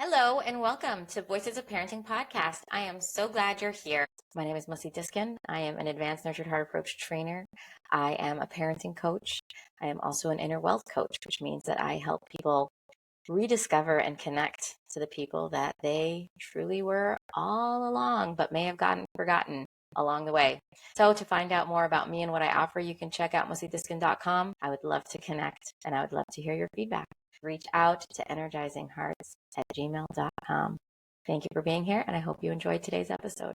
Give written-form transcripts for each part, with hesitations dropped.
Hello and welcome to Voices of Parenting podcast. I am so glad you're here. My name is Mussi and Scott. I am an advanced nurtured heart approach trainer. I am a parenting coach. I am also an inner wealth coach, which means that I help people rediscover and connect to the people that they truly were all along, but may have gotten forgotten along the way. So to find out more about me and what I offer, you can check out mussydiskin.com. I would love to connect and I would love to hear your feedback. Reach out to energizinghearts@gmail.com. Thank you for being here, and I hope you enjoyed today's episode.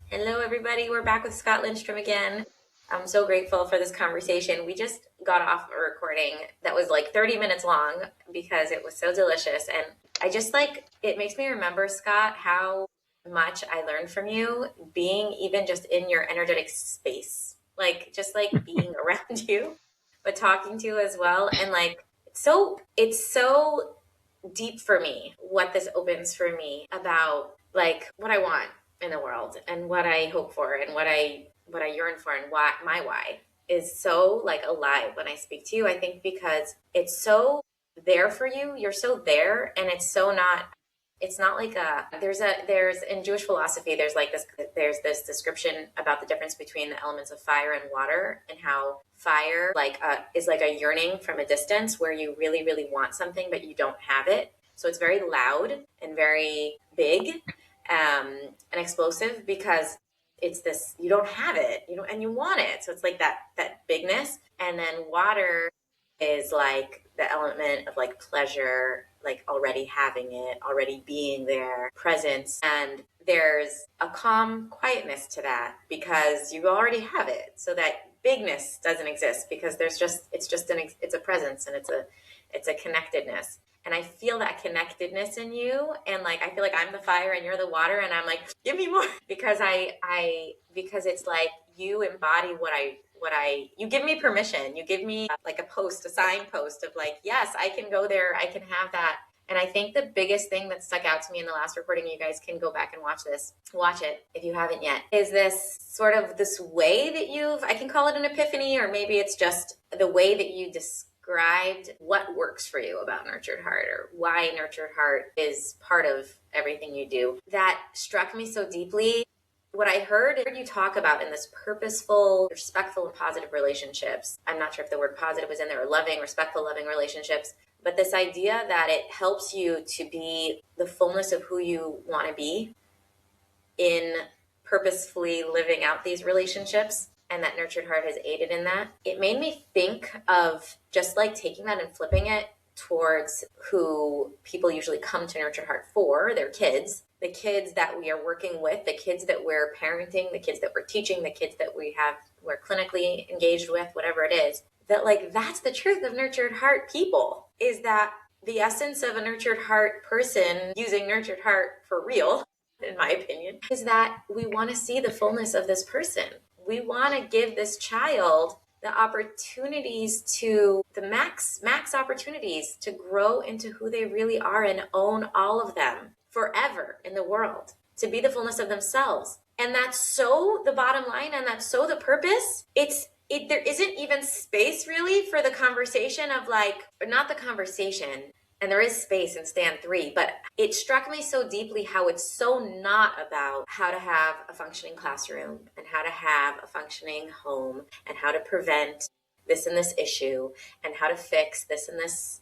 Hello, everybody. We're back with Scott Lindstrom again. I'm so grateful for this conversation. We just got off a recording that was like 30 minutes long because it was so delicious. And I just it makes me remember, Scott, how much I learned from you being even just in your energetic space. Just being around you, but talking to you as well. And it's so deep for me, what this opens for me about what I want in the world and what I hope for and what I yearn for and my why is so alive when I speak to you. I think because it's so there for you. You're so there, and it's not there's in Jewish philosophy, there's this description about the difference between the elements of fire and water, and how fire is like a yearning from a distance where you really, really want something, but you don't have it. So it's very loud and very big, and explosive because it's this, you don't have it, and you want it. So it's like that bigness. And then water is like the element of pleasure, already having it, already being there, presence. And there's a calm quietness to that because you already have it. So that bigness doesn't exist because it's a presence, and it's a connectedness. And I feel that connectedness in you. And I feel like I'm the fire and you're the water, and I'm like, give me more, because because it's like you embody you give me permission. You give me a signpost of yes, I can go there. I can have that. And I think the biggest thing that stuck out to me in the last recording, you guys can go back and watch it if you haven't yet, is this way that I can call it an epiphany, or maybe it's just the way that you described what works for you about Nurtured Heart, or why Nurtured Heart is part of everything you do. That struck me so deeply. What I heard you talk about in this purposeful, respectful, and positive relationships. I'm not sure if the word positive was in there, or loving, respectful, loving relationships. But this idea that it helps you to be the fullness of who you want to be in purposefully living out these relationships, and that Nurtured Heart has aided in that. It made me think of just taking that and flipping it towards who people usually come to Nurtured Heart for, their kids. The kids that we are working with, the kids that we're parenting, the kids that we're teaching, the kids that we're clinically engaged with, whatever it is, that's the truth of Nurtured Heart people, is that the essence of a Nurtured Heart person using Nurtured Heart for real, in my opinion, is that we want to see the fullness of this person. We want to give this child the opportunities the max opportunities to grow into who they really are and own all of them forever in the world, to be the fullness of themselves. And that's so the bottom line, and that's so the purpose. There isn't even space really for the conversation of or not the conversation, and there is space in stand 3, but it struck me so deeply how it's so not about how to have a functioning classroom and how to have a functioning home and how to prevent this and this issue and how to fix this and this,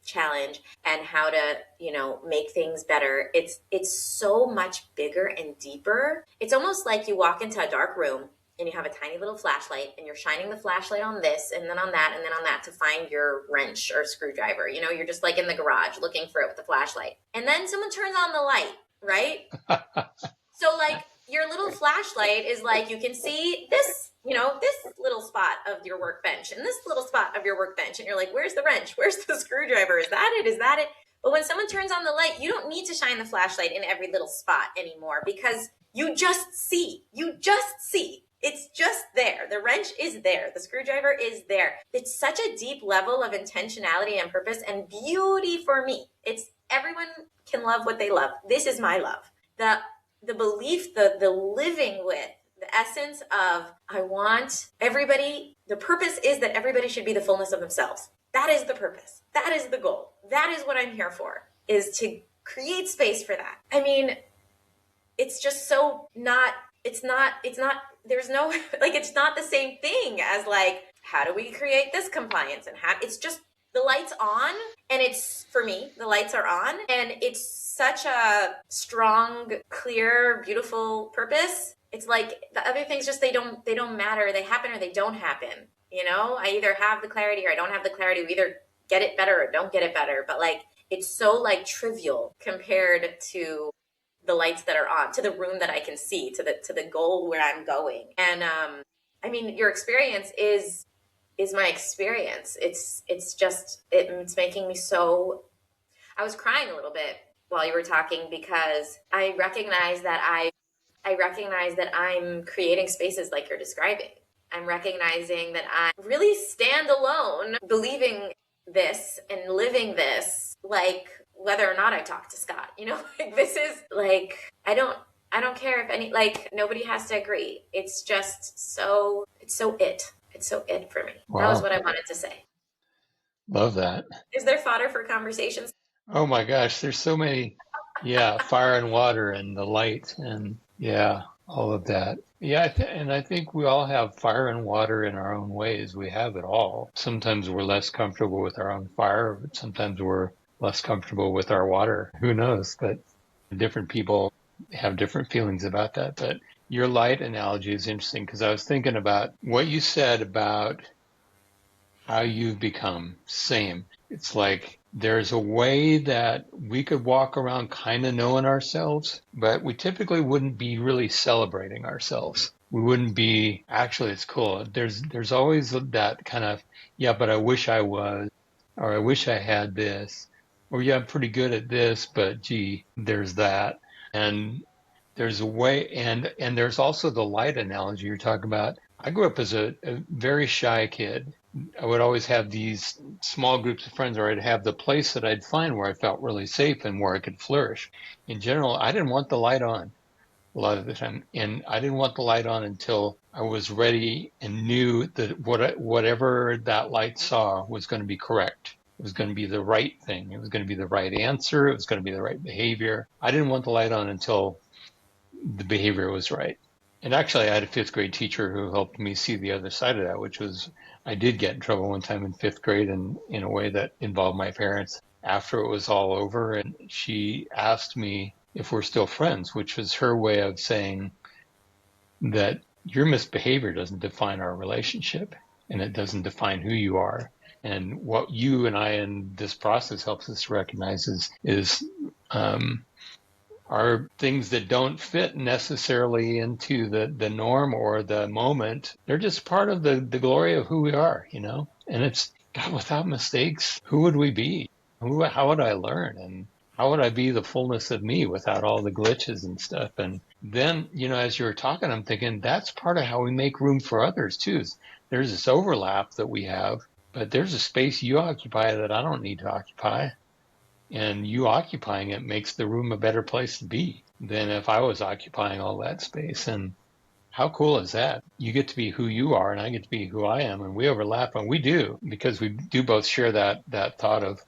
challenge, and how to, make things better. It's so much bigger and deeper. It's almost like you walk into a dark room and you have a tiny little flashlight, and you're shining the flashlight on this and then on that and then on that to find your wrench or screwdriver. You're just in the garage looking for it with the flashlight. And then someone turns on the light, right? So your little flashlight is you can see this, this little spot of your workbench and this little spot of your workbench. And you're like, where's the wrench? Where's the screwdriver? Is that it? Is that it? But when someone turns on the light, you don't need to shine the flashlight in every little spot anymore, because you just see. It's just there. The wrench is there. The screwdriver is there. It's such a deep level of intentionality and purpose and beauty for me. It's everyone can love what they love. This is my love. The belief, the living with, the essence of I want everybody, the purpose is that everybody should be the fullness of themselves. That is the purpose. That is the goal. That is what I'm here for, is to create space for that. I mean, it's just so not, there's no, like, it's not the same thing as like, how do we create this compliance and how, it's just the lights on, and it's, for me, the lights are on, and it's such a strong, clear, beautiful purpose. It's like the other things just, they don't matter. They happen or they don't happen. You know, I either have the clarity or I don't have the clarity. We either get it better or don't get it better. But like, it's so like trivial compared to the lights that are on, to the room that I can see, to the goal where I'm going. And I mean, your experience is my experience. It's just, it's making me so, I was crying a little bit while you were talking, because I recognize that I'm creating spaces like you're describing. I'm recognizing that I really stand alone believing this and living this, like, whether or not I talk to Scott, you know, like, this is like, I don't care if any, like, nobody has to agree. It's just so, it's so it for me. Wow. That was what I wanted to say. Love that. Is there fodder for conversations? Oh my gosh, there's so many. Yeah, fire and water and the light and yeah, all of that. Yeah, and I think we all have fire and water in our own ways. We have it all. Sometimes we're less comfortable with our own fire, but sometimes we're less comfortable with our water. Who knows? But different people have different feelings about that. But your light analogy is interesting because I was thinking about what you said about how you've become. Same. It's like there's a way that we could walk around kind of knowing ourselves, but we typically wouldn't be really celebrating ourselves. We wouldn't be, actually, it's cool. There's always that kind of, yeah, but I wish I was, or I wish I had this, or yeah, I'm pretty good at this, but gee, there's that. And there's a way, and there's also the light analogy you're talking about. I grew up as a very shy kid. I would always have these small groups of friends, or I'd have the place that I'd find where I felt really safe and where I could flourish. In general, I didn't want the light on a lot of the time, and I didn't want the light on until I was ready and knew that whatever that light saw was going to be correct. It was going to be the right thing. It was going to be the right answer. It was going to be the right behavior. I didn't want the light on until the behavior was right. And actually, I had a fifth grade teacher who helped me see the other side of that, which was I did get in trouble one time in fifth grade, and in a way that involved my parents after it was all over. And she asked me if we're still friends, which was her way of saying that your misbehavior doesn't define our relationship, and it doesn't define who you are. And what you and I in this process helps us to recognize is are things that don't fit necessarily into the norm or the moment. They're just part of the glory of who we are, you know? And it's, God, without mistakes, who would we be? How would I learn? And how would I be the fullness of me without all the glitches and stuff? And then, you know, as you were talking, I'm thinking that's part of how we make room for others too. There's this overlap that we have, but there's a space you occupy that I don't need to occupy. And you occupying it makes the room a better place to be than if I was occupying all that space. And how cool is that? You get to be who you are and I get to be who I am, and we overlap, and we do, because we do both share that thought of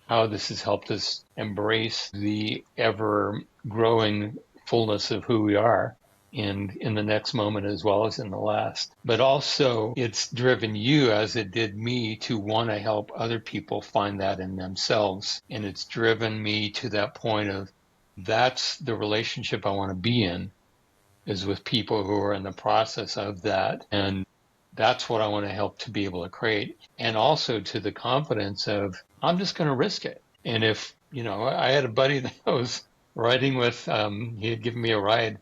how this has helped us embrace the ever growing fullness of who we are in the next moment as well as in the last. But also it's driven you, as it did me, to want to help other people find that in themselves. And it's driven me to that point of that's the relationship I want to be in, is with people who are in the process of that. And that's what I want to help to be able to create. And also to the confidence of, I'm just going to risk it. And if, you know, I had a buddy that I was riding with, he had given me a ride,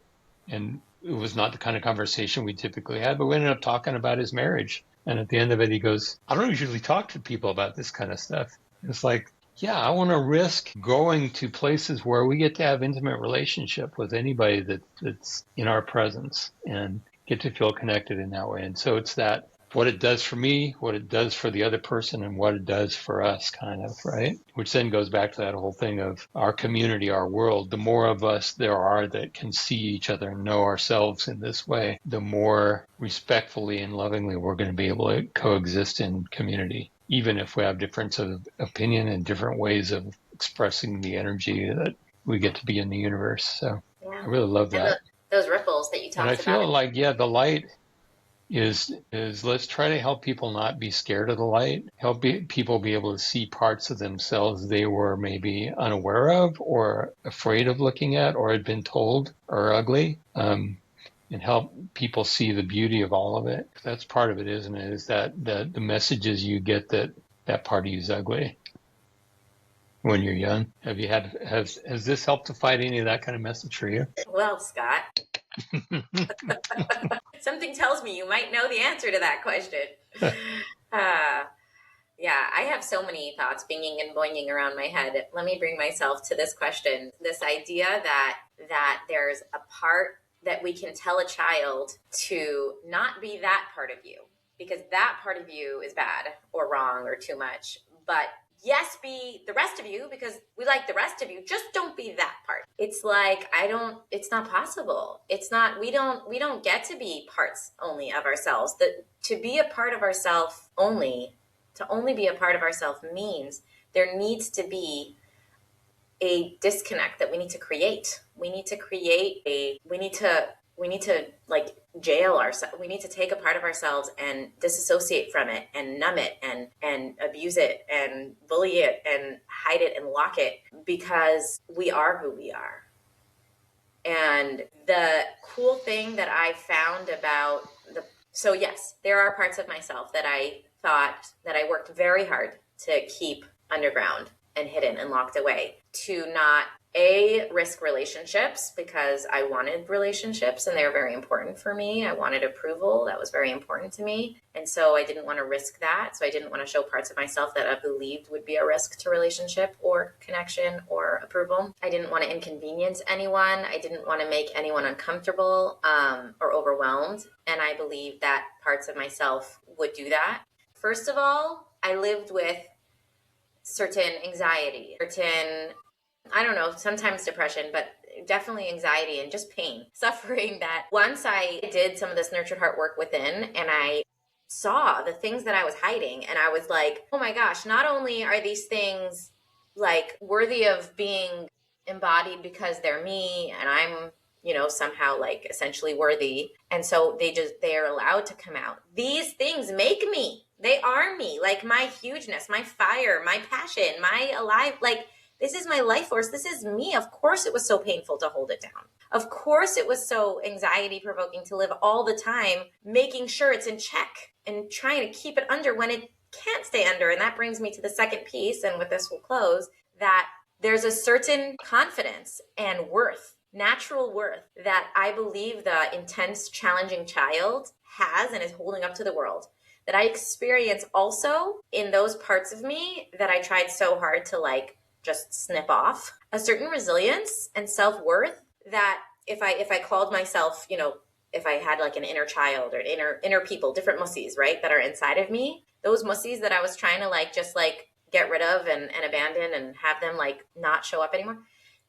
and it was not the kind of conversation we typically had, but we ended up talking about his marriage. And at the end of it, he goes, I don't usually talk to people about this kind of stuff. It's like, yeah, I want to risk going to places where we get to have intimate relationship with anybody that's in our presence and get to feel connected in that way. And so it's that, what it does for me, what it does for the other person, and what it does for us, kind of, right? Which then goes back to that whole thing of our community, our world. The more of us there are that can see each other and know ourselves in this way, the more respectfully and lovingly we're going to be able to coexist in community. even if we have difference of opinion and different ways of expressing the energy that we get to be in the universe. So Yeah. I really love And that. those ripples that you And I talked about. feel like, yeah, the light is let's try to help people not be scared of the light, people be able to see parts of themselves they were maybe unaware of or afraid of looking at or had been told are ugly, and help people see the beauty of all of it. That's part of it, isn't it? Is that the messages you get that part of you is ugly when you're young. Has this helped to fight any of that kind of message for you? Well, Scott, something tells me you might know the answer to that question. Uh, yeah, I have so many thoughts binging and boinging around my head. Let me bring myself to this question. This idea that there's a part that we can tell a child to not be that part of you, because that part of you is bad or wrong or too much. But yes, be the rest of you because we like the rest of you. Just don't be that part. It's like it's not possible. It's not we don't get to be parts only of ourselves. That to be a part of ourselves only, to only be a part of ourselves means there needs to be a disconnect that we need to create. We need to like jail ourselves. We need to take a part of ourselves and disassociate from it and numb it and abuse it and bully it and hide it and lock it because we are who we are. And the cool thing that I found about so yes, there are parts of myself that I thought that I worked very hard to keep underground and hidden and locked away, to not risk relationships because I wanted relationships and they were very important for me. I wanted approval. That was very important to me. And so I didn't want to risk that. So I didn't want to show parts of myself that I believed would be a risk to relationship or connection or approval. I didn't want to inconvenience anyone. I didn't want to make anyone uncomfortable or overwhelmed. And I believed that parts of myself would do that. First of all, I lived with certain anxiety, I don't know, sometimes depression, but definitely anxiety and just pain, suffering that once I did some of this nurtured heart work within and I saw the things that I was hiding and I was like, oh my gosh, not only are these things like worthy of being embodied because they're me and I'm, somehow like essentially worthy. And so they are allowed to come out. These things make me, they are me, like my hugeness, my fire, my passion, my alive, like this is my life force. This is me. Of course it was so painful to hold it down. Of course it was so anxiety provoking to live all the time, making sure it's in check and trying to keep it under when it can't stay under. And that brings me to the second piece. And with this we'll close, that there's a certain confidence and worth, natural worth that I believe the intense, challenging child has and is holding up to the world, that I experience also in those parts of me that I tried so hard to like just snip off. A certain resilience and self-worth that if I called myself, if I had like an inner child or inner people, different mussies, right, that are inside of me, those mussies that I was trying to like just like get rid of and abandon and have them like not show up anymore,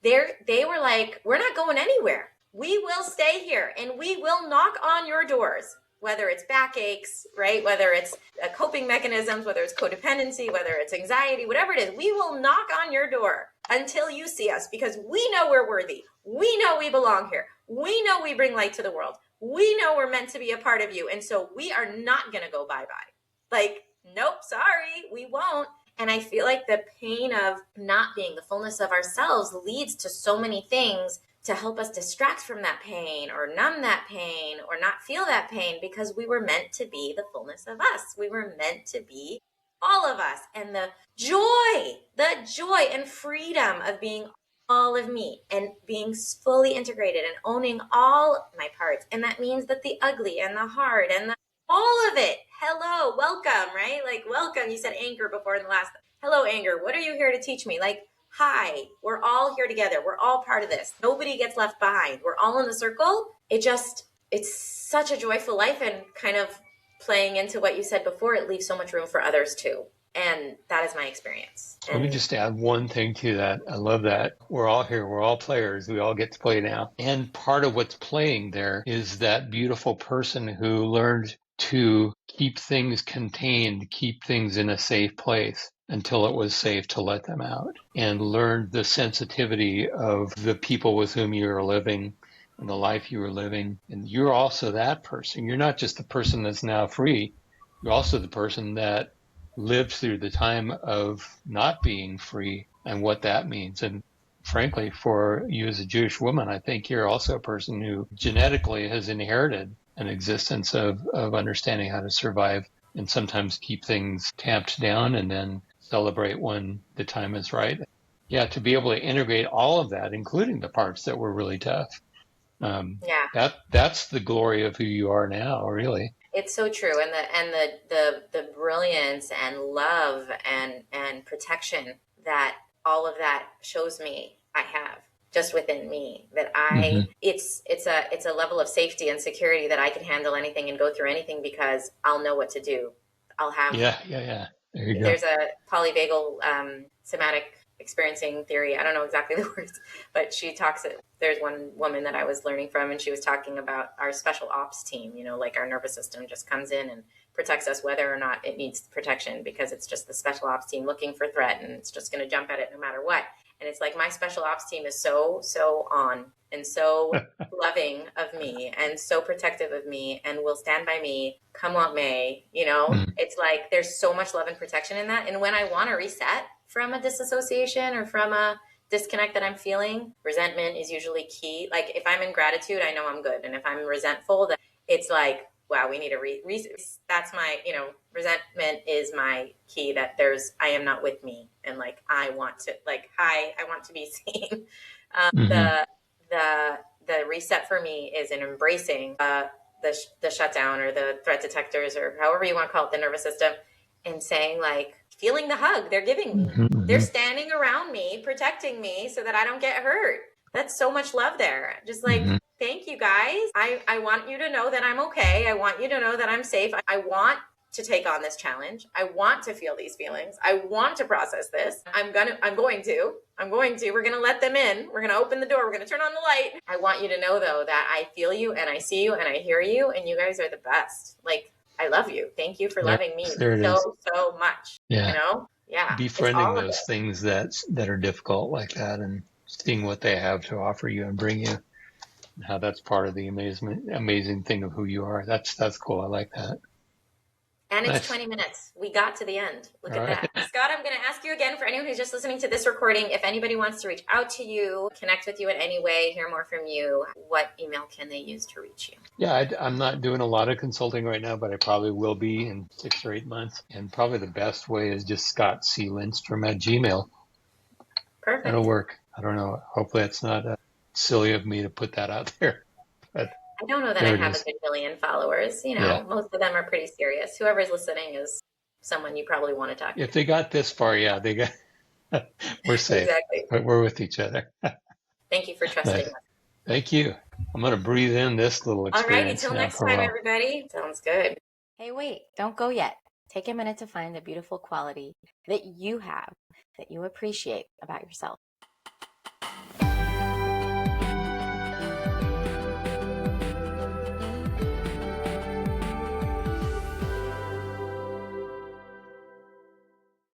they were like, we're not going anywhere. We will stay here and we will knock on your doors, whether it's backaches, right? Whether it's coping mechanisms, whether it's codependency, whether it's anxiety, whatever it is, we will knock on your door until you see us because we know we're worthy. We know we belong here. We know we bring light to the world. We know we're meant to be a part of you. And so we are not going to go bye-bye. Like, nope, sorry, we won't. And I feel like the pain of not being the fullness of ourselves leads to so many things to help us distract from that pain or numb that pain or not feel that pain because we were meant to be the fullness of us. We were meant to be all of us. And the joy and freedom of being all of me and being fully integrated and owning all my parts. And that means that the ugly and the hard and all of it. Hello, welcome, right? Like, welcome. You said anger before in the last. Hello, anger. What are you here to teach me? Like, hi, we're all here together. We're all part of this. Nobody gets left behind. We're all in the circle. It's such a joyful life, and kind of playing into what you said before, it leaves so much room for others too. And that is my experience. Let me just add one thing to that. I love that. We're all here. We're all players. We all get to play now. And part of what's playing there is that beautiful person who learned to keep things contained, keep things in a safe place until it was safe to let them out, and learned the sensitivity of the people with whom you were living and the life you were living. And you're also that person. You're not just the person that's now free. You're also the person that lived through the time of not being free and what that means. And frankly, for you as a Jewish woman, I think you're also a person who genetically has inherited an existence of understanding how to survive and sometimes keep things tamped down and then celebrate when the time is right. Yeah, to be able to integrate all of that, including the parts that were really tough. Yeah. That's the glory of who you are now, really. It's so true. And the brilliance and love and protection that all of that shows me I have just within me, that Mm-hmm. it's a level of safety and security that I can handle anything and go through anything because I'll know what to do. I'll have Yeah. There you go. There's a polyvagal somatic experiencing theory. I don't know exactly the words, but there's one woman that I was learning from, and she was talking about our special ops team, like our nervous system just comes in and protects us whether or not it needs protection, because it's just the special ops team looking for threat, and it's just going to jump at it no matter what. And it's like my special ops team is so on and so loving of me and so protective of me and will stand by me come what may. Mm-hmm. It's like there's so much love and protection in that. And when I want to reset from a disassociation or from a disconnect that I'm feeling, resentment is usually key. Like if I'm in gratitude, I know I'm good. And if I'm resentful, then it's like, wow, we need a that's my, resentment is my key, that I am not with me. And like, I want to hi, I want to be seen. Mm-hmm. The reset for me is in embracing the shutdown or the threat detectors or however you want to call it, the nervous system, and saying like, feeling the hug they're giving me. Mm-hmm. They're standing around me, protecting me so that I don't get hurt. That's so much love there. Just like, Mm-hmm. thank you guys. I want you to know that I'm okay. I want you to know that I'm safe. I want to take on this challenge. I want to feel these feelings. I want to process this. We're going to let them in. We're going to open the door. We're going to turn on the light. I want you to know though, that I feel you and I see you and I hear you, and you guys are the best. Like, I love you. Thank you for loving me There it is. so much. Yeah. Yeah. It's Befriending all of it. those things that are difficult like that and seeing what they have to offer you and bring you, and how that's part of the amazing thing of who you are. That's cool. I like that. And it's Nice. 20 minutes. We got to the end. Look All at right. that. Scott, I'm going to ask you again, for anyone who's just listening to this recording, if anybody wants to reach out to you, connect with you in any way, hear more from you, what email can they use to reach you? Yeah, I'm not doing a lot of consulting right now, but I probably will be in 6 or 8 months. And probably the best way is just scottclindstrom@gmail. Perfect. That'll work. I don't know. Hopefully it's not silly of me to put that out there. But I don't know that I there it have a is. gajillion followers. Yeah. Most of them are pretty serious. Whoever's listening is someone you probably want to talk to. If they got this far, yeah, we're safe. Exactly. But we're with each other. Thank you for trusting Nice. us. Thank you. I'm going to breathe in this little All righty. experience Till now next for a time, while. everybody. Sounds good. Hey, wait. Don't go yet. Take a minute to find the beautiful quality that you have, that you appreciate about yourself.